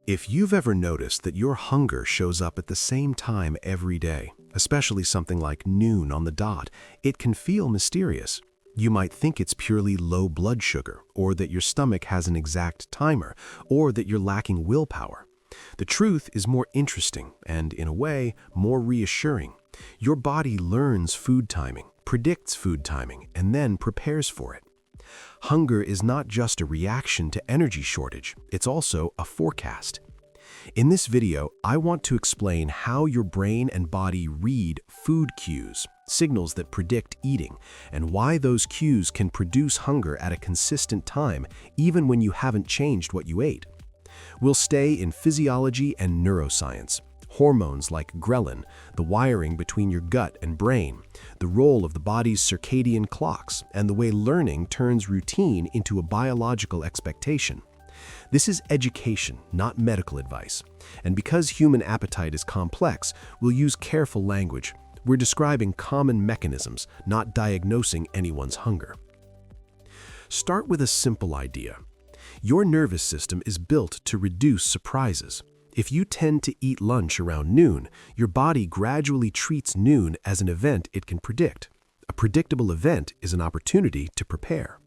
If you've ever noticed that your hunger shows up at the same time every day, especially something like noon on the dot, it can feel mysterious. You might think it's purely low blood sugar, or that your stomach has an exact timer, or that you're lacking willpower. The truth is more interesting and, in a way, more reassuring. Your body learns food timing, predicts food timing, and then prepares for it. Hunger is not just a reaction to energy shortage, it's also a forecast. In this video, I want to explain how your brain and body read food cues, signals that predict eating, and why those cues can produce hunger at a consistent time even when you haven't changed what you ate. We'll stay in physiology and neuroscience. Hormones like ghrelin, the wiring between your gut and brain, the role of the body's circadian clocks, and the way learning turns routine into a biological expectation. This is education, not medical advice. And because human appetite is complex, we'll use careful language. We're describing common mechanisms, not diagnosing anyone's hunger. Start with a simple idea. Your nervous system is built to reduce surprises. If you tend to eat lunch around noon, your body gradually treats noon as an event it can predict. A predictable event is an opportunity to prepare.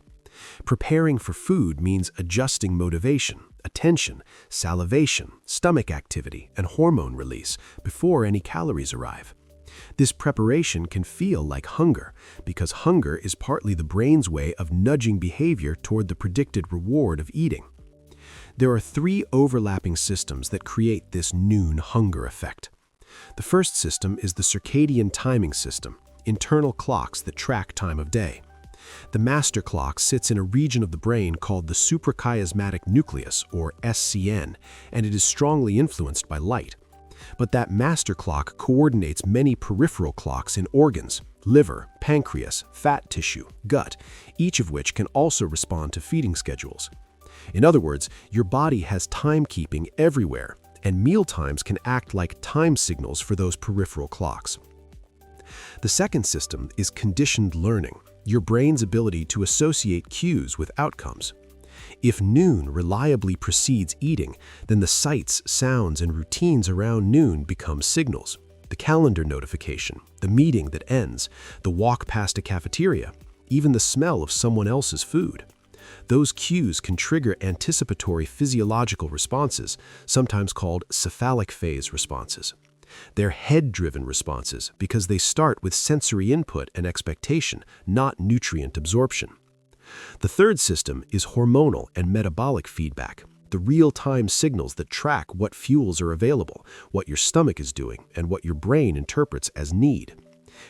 Preparing for food means adjusting motivation, attention, salivation, stomach activity, and hormone release before any calories arrive. This preparation can feel like hunger because hunger is partly the brain's way of nudging behavior toward the predicted reward of eating. There are three overlapping systems that create this noon hunger effect. The first system is the circadian timing system, internal clocks that track time of day. The master clock sits in a region of the brain called the suprachiasmatic nucleus, or SCN, and it is strongly influenced by light. But that master clock coordinates many peripheral clocks in organs, liver, pancreas, fat tissue, gut, each of which can also respond to feeding schedules. In other words, your body has timekeeping everywhere, and meal times can act like time signals for those peripheral clocks. The second system is conditioned learning, your brain's ability to associate cues with outcomes. If noon reliably precedes eating, then the sights, sounds, and routines around noon become signals. The calendar notification, the meeting that ends, the walk past a cafeteria, even the smell of someone else's food. Those cues can trigger anticipatory physiological responses, sometimes called cephalic phase responses. They're head-driven responses because they start with sensory input and expectation, not nutrient absorption. The third system is hormonal and metabolic feedback, the real-time signals that track what fuels are available, what your stomach is doing, and what your brain interprets as need.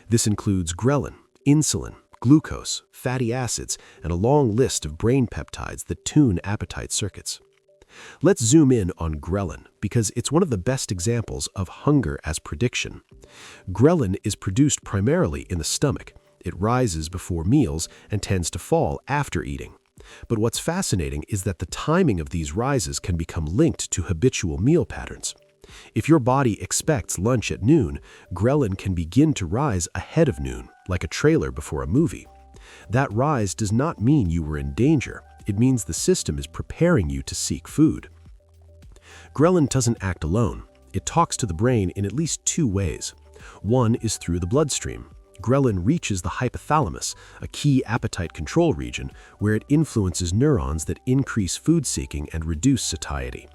This includes ghrelin, insulin, glucose, fatty acids, and a long list of brain peptides that tune appetite circuits. Let's zoom in on ghrelin because it's one of the best examples of hunger as prediction. Ghrelin is produced primarily in the stomach. It rises before meals and tends to fall after eating. But what's fascinating is that the timing of these rises can become linked to habitual meal patterns. If your body expects lunch at noon, ghrelin can begin to rise ahead of noon, like a trailer before a movie. That rise does not mean you were in danger. It means the system is preparing you to seek food. Ghrelin doesn't act alone. It talks to the brain in at least two ways. One is through the bloodstream. Ghrelin reaches the hypothalamus, a key appetite control region, where it influences neurons that increase food seeking and reduce satiety.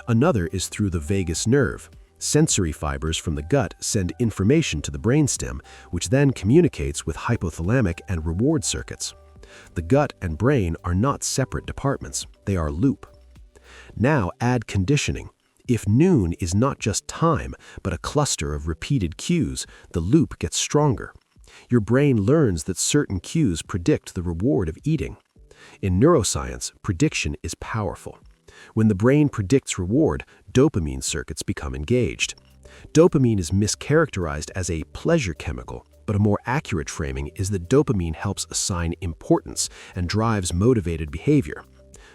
Another is through the vagus nerve. Sensory fibers from the gut send information to the brainstem, which then communicates with hypothalamic and reward circuits. The gut and brain are not separate departments, they are a loop. Now add conditioning. If noon is not just time, but a cluster of repeated cues, the loop gets stronger. Your brain learns that certain cues predict the reward of eating. In neuroscience, prediction is powerful. When the brain predicts reward, dopamine circuits become engaged. Dopamine is mischaracterized as a pleasure chemical, but a more accurate framing is that dopamine helps assign importance and drives motivated behavior.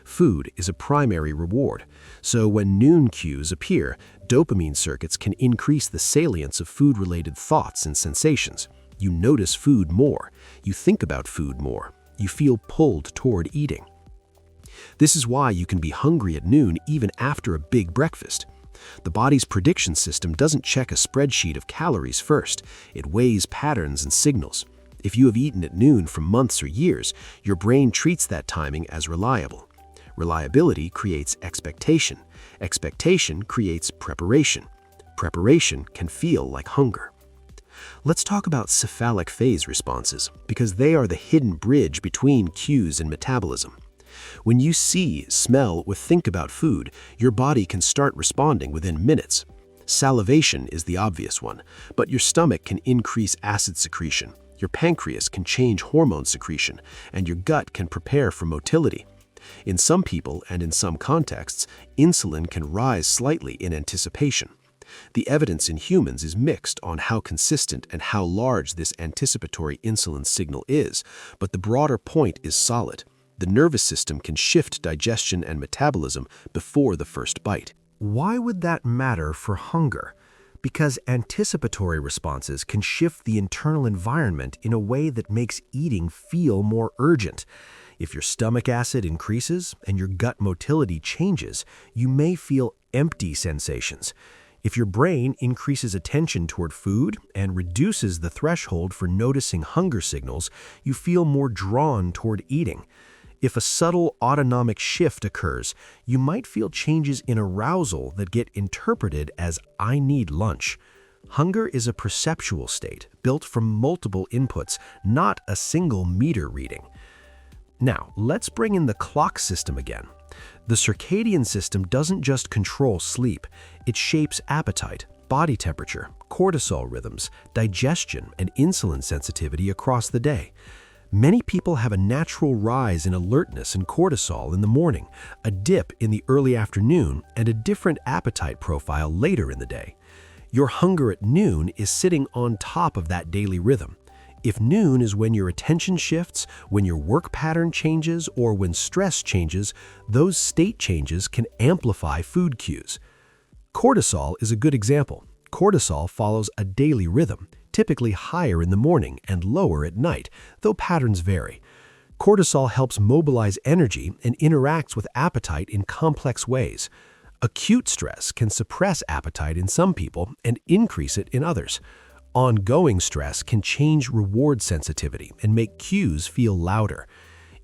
Food is a primary reward, so when noon cues appear, dopamine circuits can increase the salience of food-related thoughts and sensations. You notice food more, you think about food more, you feel pulled toward eating. This is why you can be hungry at noon even after a big breakfast. The body's prediction system doesn't check a spreadsheet of calories first. It weighs patterns and signals. If you have eaten at noon for months or years, your brain treats that timing as reliable. Reliability creates expectation. Expectation creates preparation. Preparation can feel like hunger. Let's talk about cephalic phase responses, because they are the hidden bridge between cues and metabolism. When you see, smell, or think about food, your body can start responding within minutes. Salivation is the obvious one, but your stomach can increase acid secretion, your pancreas can change hormone secretion, and your gut can prepare for motility. In some people and in some contexts, insulin can rise slightly in anticipation. The evidence in humans is mixed on how consistent and how large this anticipatory insulin signal is, but the broader point is solid. The nervous system can shift digestion and metabolism before the first bite. Why would that matter for hunger? Because anticipatory responses can shift the internal environment in a way that makes eating feel more urgent. If your stomach acid increases and your gut motility changes, you may feel empty sensations. If your brain increases attention toward food and reduces the threshold for noticing hunger signals, you feel more drawn toward eating. If a subtle autonomic shift occurs, you might feel changes in arousal that get interpreted as "I need lunch." Hunger is a perceptual state built from multiple inputs, not a single meter reading. Now, let's bring in the clock system again. The circadian system doesn't just control sleep, it shapes appetite, body temperature, cortisol rhythms, digestion, and insulin sensitivity across the day. Many people have a natural rise in alertness and cortisol in the morning, a dip in the early afternoon, and a different appetite profile later in the day. Your hunger at noon is sitting on top of that daily rhythm. If noon is when your attention shifts, when your work pattern changes, or when stress changes, those state changes can amplify food cues. Cortisol is a good example. Cortisol follows a daily rhythm, typically higher in the morning and lower at night, though patterns vary. Cortisol helps mobilize energy and interacts with appetite in complex ways. Acute stress can suppress appetite in some people and increase it in others. Ongoing stress can change reward sensitivity and make cues feel louder.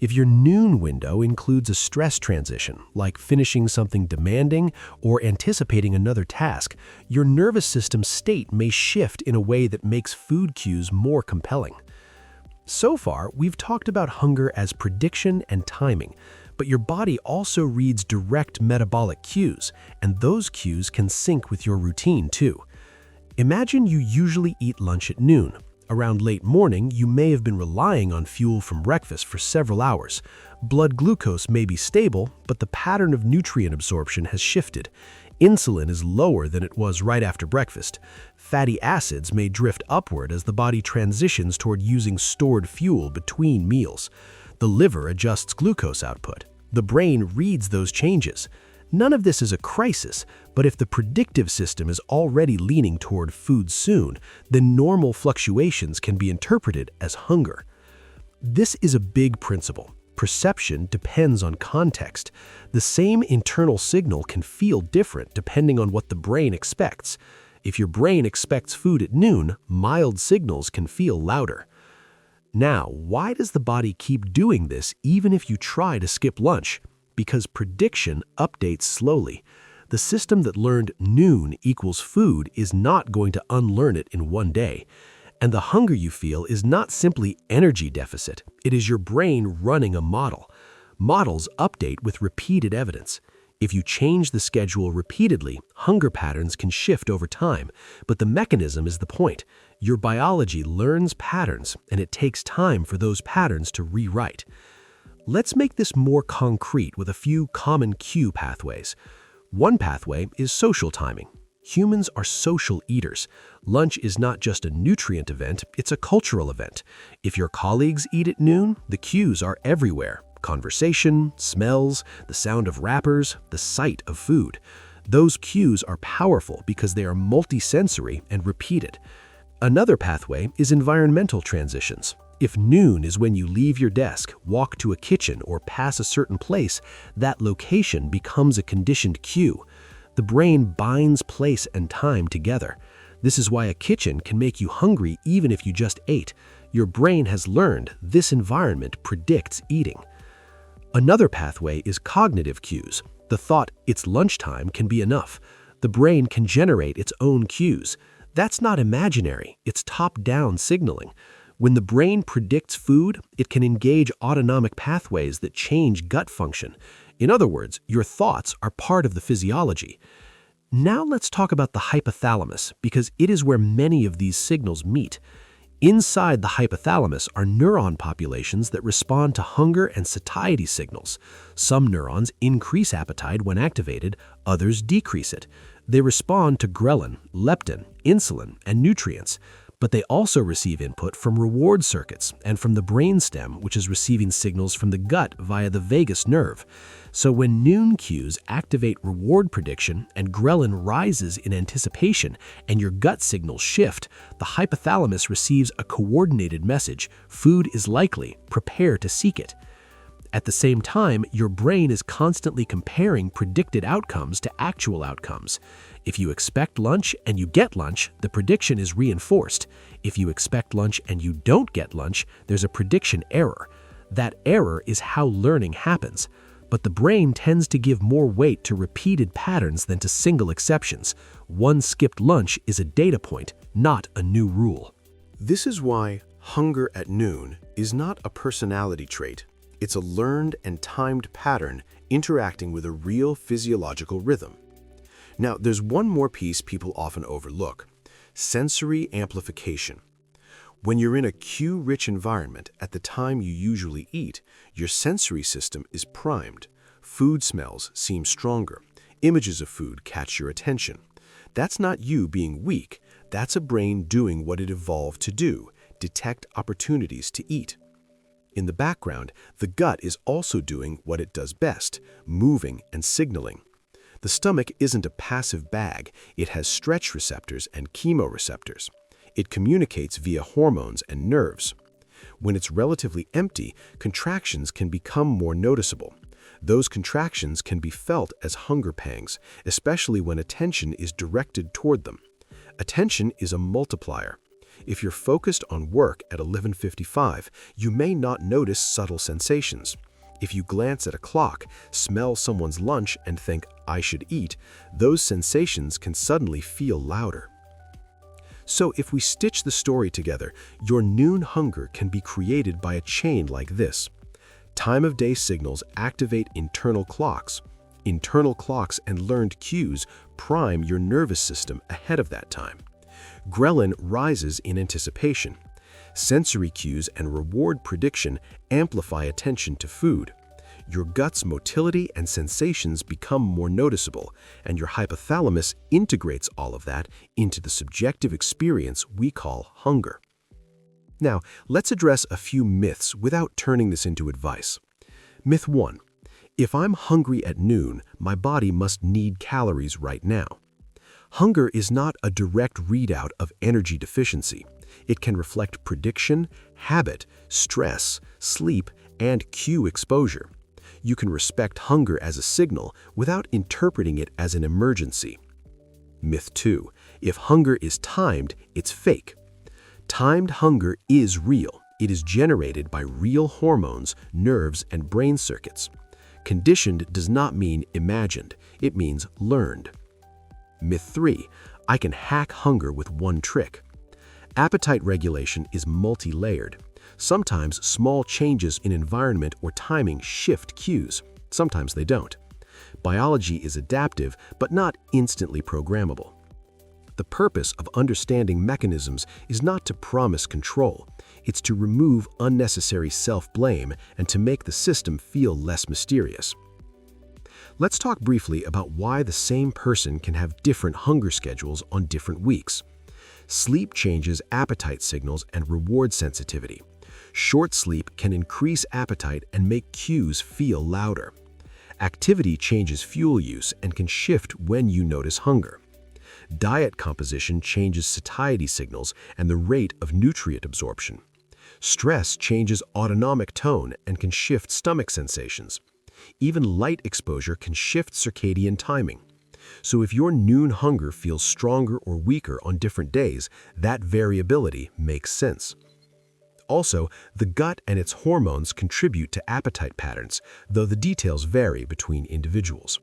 If your noon window includes a stress transition, like finishing something demanding or anticipating another task, your nervous system state may shift in a way that makes food cues more compelling. So far, we've talked about hunger as prediction and timing, but your body also reads direct metabolic cues, and those cues can sync with your routine too. Imagine you usually eat lunch at noon. Around late morning, you may have been relying on fuel from breakfast for several hours. Blood glucose may be stable, but the pattern of nutrient absorption has shifted. Insulin is lower than it was right after breakfast. Fatty acids may drift upward as the body transitions toward using stored fuel between meals. The liver adjusts glucose output. The brain reads those changes. None of this is a crisis, but if the predictive system is already leaning toward food soon, then normal fluctuations can be interpreted as hunger. This is a big principle. Perception depends on context. The same internal signal can feel different depending on what the brain expects. If your brain expects food at noon, mild signals can feel louder. Now, why does the body keep doing this even if you try to skip lunch? Because prediction updates slowly. The system that learned noon equals food is not going to unlearn it in one day. And the hunger you feel is not simply energy deficit. It is your brain running a model. Models update with repeated evidence. If you change the schedule repeatedly, hunger patterns can shift over time. But the mechanism is the point. Your biology learns patterns, and it takes time for those patterns to rewrite. Let's make this more concrete with a few common cue pathways. One pathway is social timing. Humans are social eaters. Lunch is not just a nutrient event, it's a cultural event. If your colleagues eat at noon, the cues are everywhere. Conversation, smells, the sound of wrappers, the sight of food. Those cues are powerful because they are multisensory and repeated. Another pathway is environmental transitions. If noon is when you leave your desk, walk to a kitchen, or pass a certain place, that location becomes a conditioned cue. The brain binds place and time together. This is why a kitchen can make you hungry even if you just ate. Your brain has learned this environment predicts eating. Another pathway is cognitive cues. The thought, "it's lunchtime," can be enough. The brain can generate its own cues. That's not imaginary, it's top-down signaling. When the brain predicts food, it can engage autonomic pathways that change gut function. In other words, your thoughts are part of the physiology. Now let's talk about the hypothalamus, because it is where many of these signals meet. Inside the hypothalamus are neuron populations that respond to hunger and satiety signals. Some neurons increase appetite when activated, others decrease it. They respond to ghrelin, leptin, insulin, and nutrients. But they also receive input from reward circuits and from the brainstem, which is receiving signals from the gut via the vagus nerve. So when noon cues activate reward prediction and ghrelin rises in anticipation and your gut signals shift, the hypothalamus receives a coordinated message: food is likely, prepare to seek it. At the same time, your brain is constantly comparing predicted outcomes to actual outcomes. If you expect lunch and you get lunch, the prediction is reinforced. If you expect lunch and you don't get lunch, there's a prediction error. That error is how learning happens. But the brain tends to give more weight to repeated patterns than to single exceptions. One skipped lunch is a data point, not a new rule. This is why hunger at noon is not a personality trait. It's a learned and timed pattern interacting with a real physiological rhythm. Now, there's one more piece people often overlook: sensory amplification. When you're in a cue-rich environment at the time you usually eat, your sensory system is primed. Food smells seem stronger. Images of food catch your attention. That's not you being weak. That's a brain doing what it evolved to do: detect opportunities to eat. In the background, the gut is also doing what it does best: moving and signaling. The stomach isn't a passive bag. It has stretch receptors and chemoreceptors. It communicates via hormones and nerves. When it's relatively empty, contractions can become more noticeable. Those contractions can be felt as hunger pangs, especially when attention is directed toward them. Attention is a multiplier. If you're focused on work at 11:55, you may not notice subtle sensations. If you glance at a clock, smell someone's lunch, and think, "I should eat," those sensations can suddenly feel louder. So if we stitch the story together, your noon hunger can be created by a chain like this. Time of day signals activate internal clocks. Internal clocks and learned cues prime your nervous system ahead of that time. Ghrelin rises in anticipation. Sensory cues and reward prediction amplify attention to food. Your gut's motility and sensations become more noticeable, and your hypothalamus integrates all of that into the subjective experience we call hunger. Now, let's address a few myths without turning this into advice. Myth 1. If I'm hungry at noon, my body must need calories right now. Hunger is not a direct readout of energy deficiency. It can reflect prediction, habit, stress, sleep, and cue exposure. You can respect hunger as a signal without interpreting it as an emergency. Myth 2. If hunger is timed, it's fake. Timed hunger is real. It is generated by real hormones, nerves, and brain circuits. Conditioned does not mean imagined. It means learned. Myth 3. I can hack hunger with one trick. Appetite regulation is multi-layered. Sometimes small changes in environment or timing shift cues. Sometimes they don't. Biology is adaptive, but not instantly programmable. The purpose of understanding mechanisms is not to promise control. It's to remove unnecessary self-blame and to make the system feel less mysterious. Let's talk briefly about why the same person can have different hunger schedules on different weeks. Sleep changes appetite signals and reward sensitivity. Short sleep can increase appetite and make cues feel louder. Activity changes fuel use and can shift when you notice hunger. Diet composition changes satiety signals and the rate of nutrient absorption. Stress changes autonomic tone and can shift stomach sensations. Even light exposure can shift circadian timing. So if your noon hunger feels stronger or weaker on different days, that variability makes sense. Also, the gut and its hormones contribute to appetite patterns, though the details vary between individuals.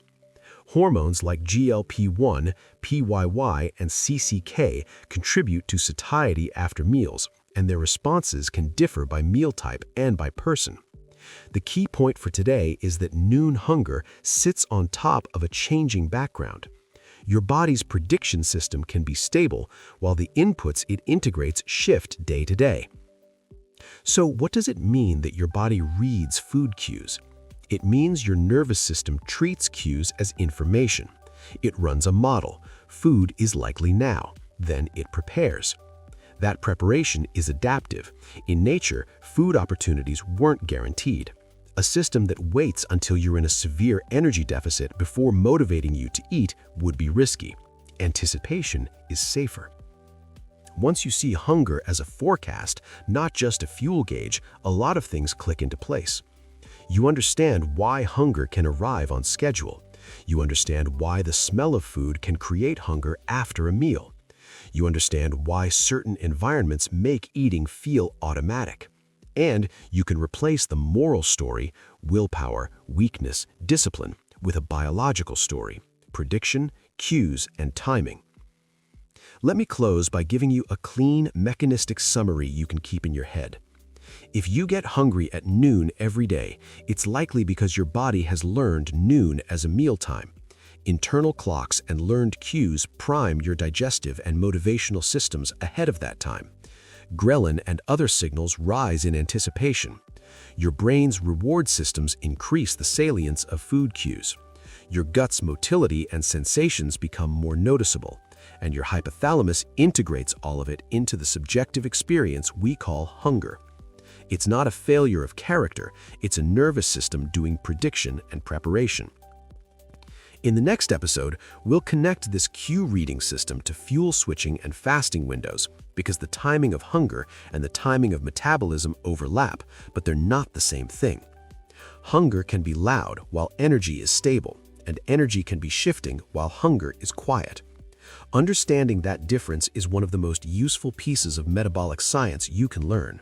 Hormones like GLP-1, PYY, and CCK contribute to satiety after meals, and their responses can differ by meal type and by person. The key point for today is that noon hunger sits on top of a changing background. Your body's prediction system can be stable, while the inputs it integrates shift day to day. So what does it mean that your body reads food cues? It means your nervous system treats cues as information. It runs a model. Food is likely now. Then it prepares. That preparation is adaptive. In nature, food opportunities weren't guaranteed. A system that waits until you're in a severe energy deficit before motivating you to eat would be risky. Anticipation is safer. Once you see hunger as a forecast, not just a fuel gauge, a lot of things click into place. You understand why hunger can arrive on schedule. You understand why the smell of food can create hunger after a meal. You understand why certain environments make eating feel automatic. And you can replace the moral story, willpower, weakness, discipline, with a biological story, prediction, cues, and timing. Let me close by giving you a clean, mechanistic summary you can keep in your head. If you get hungry at noon every day, it's likely because your body has learned noon as a mealtime. Internal clocks and learned cues prime your digestive and motivational systems ahead of that time. Ghrelin and other signals rise in anticipation. Your brain's reward systems increase the salience of food cues. Your gut's motility and sensations become more noticeable, and your hypothalamus integrates all of it into the subjective experience we call hunger. It's not a failure of character, it's a nervous system doing prediction and preparation. In the next episode, we'll connect this cue reading system to fuel switching and fasting windows, because the timing of hunger and the timing of metabolism overlap, but they're not the same thing. Hunger can be loud while energy is stable, and energy can be shifting while hunger is quiet. Understanding that difference is one of the most useful pieces of metabolic science you can learn.